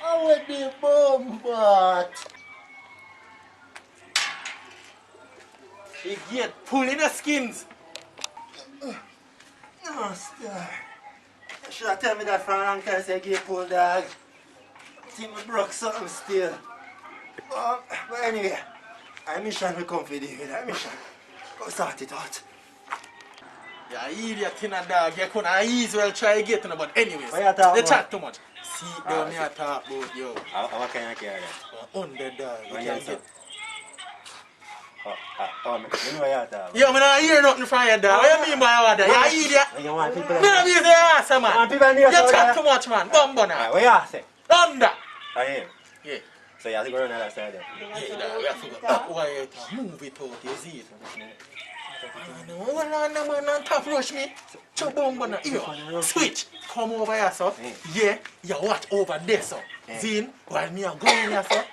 How are the bombat? The gate pulling the skins. No, star. You should have told me that from a long time, say gate pull, dog. I think I broke something still. But anyway, our mission will come for you, our mission. Go sort it out. Yeah, idiot in a dog. You couldn't easily try to get on, but anyways, What you talking they about? chat too much. See, down here talk about yo. What kind of car that? Under dog. You When can you get. you know what you're talking about? Yo, I don't hear nothing from you, dog. What you mean by all that? You idiot. You want people Me don't use the ass, man. people You chat too much, man. Bumbo now. What you say? Under. I am. Yeah. So you have to go on the other side then? Yeah, dog. We have to go up wire it. Move it out. You see it. Hold on, man. Don't top rush me. Chop bumbo now. Yo, switch. Come over here, so. Yeah, you watch over there, so. Zin, while me a go in here, so.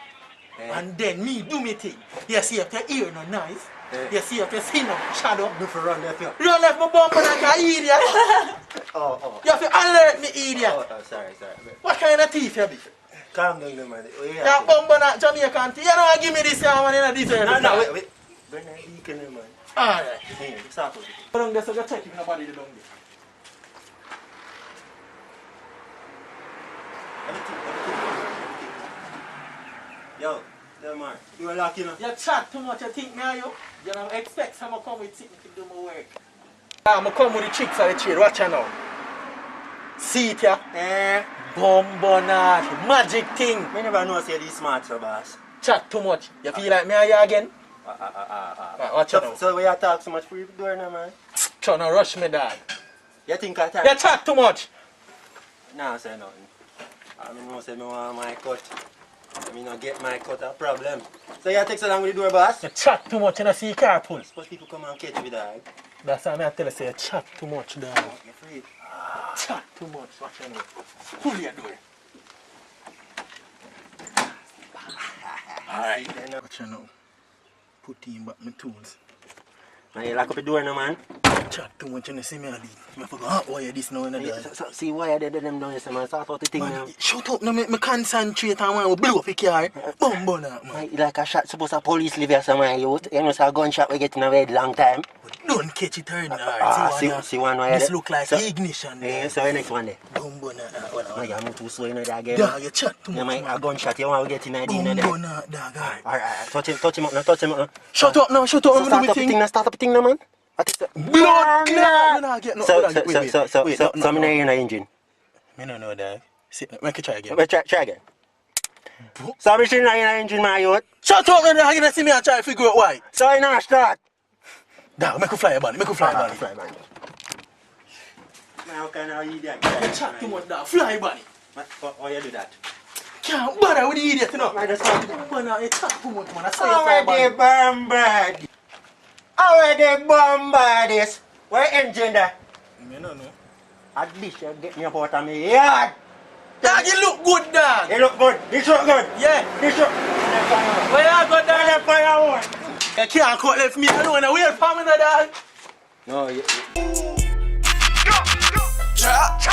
And then me do me thing. You see if your ear no nice. You see if your skin no shadow. Do for run left here. Run left my bumper like you idiot. Oh. You have to alert me, idiot. Sorry. What kind of thief you be? Calm down, man. You bumper that Jamaican thief. You don't give me this man in a desert. No, wait. Bring that beacon in, man. Alright. Hey, stop it. Go down there so you check if nobody is down there. Yo, man, you are lucky, no? You chat too much, you think me and you? You don't expect someone come with something to do my work. I'm come with the chicks of the trade, watch you now. See it ya? Bombonat, magic thing. I never know say this smart, so boss. Chat too much. You feel like me and you again? Watch you now. So we are talk so much for you door now, man? Trying to rush me, dog. You think I talk? You chat too much. Nah, say nothing. I mean, no say me want my cut. I mean, not get my cut a problem. So you take so long with the door, boss? You chat too much and I see car pull. Suppose people come and catch you, dog. That's why I tell you, say you chat too much, dog. You're afraid. Chat too much, watch you now. Pull your door. Alright. Watch you now. Put in back my tools. Now you lock up the door now, man. Chat too much and you see me and I forgot how you this now in the day. So, see why I did them down here, man. Start out the thing now. Shut up, no make me concentrate and when we blow up the car. Bumbo now, man. Man, like a shot, suppose a police leave here somewhere, youth. You know, so a gunshot we get in a very long time. Don't catch it turn hard. See one why This look like ignition. Yeah, so the next one there. Bumbo now. Man, you're too slow, you know, that game. Dog, you chat too Yeah, much, man, man. a gunshot, you want to get in a deal there. Bumbo now, dog. Alright, touch him up now. Shut up now, So I'm start doing up the thing now, man. What is that? Blood clot! So I'm in the engine. Me no know that. Make it try again. But try again. So I'm in the engine, my youth. Shut up, man! You gonna see me and try to figure out why. So I know start. Dog, make you fly a bunny. Fly, man. How can I eat that? You chat too much, dog. Fly bunny. Why you do that? Can't bother with the idiot, you know. Man, that's not. Man, you chat too much, man. I say you fly Already bunny. bomb this. Where engine there? Me no know. At least you get me up out of me yard. Dog, you look good, dog. You look good. This look good. Yeah. This look. Where you go, dog? Firewood. You can't cut left me alone. Wait for me, dog. No, you. Trap.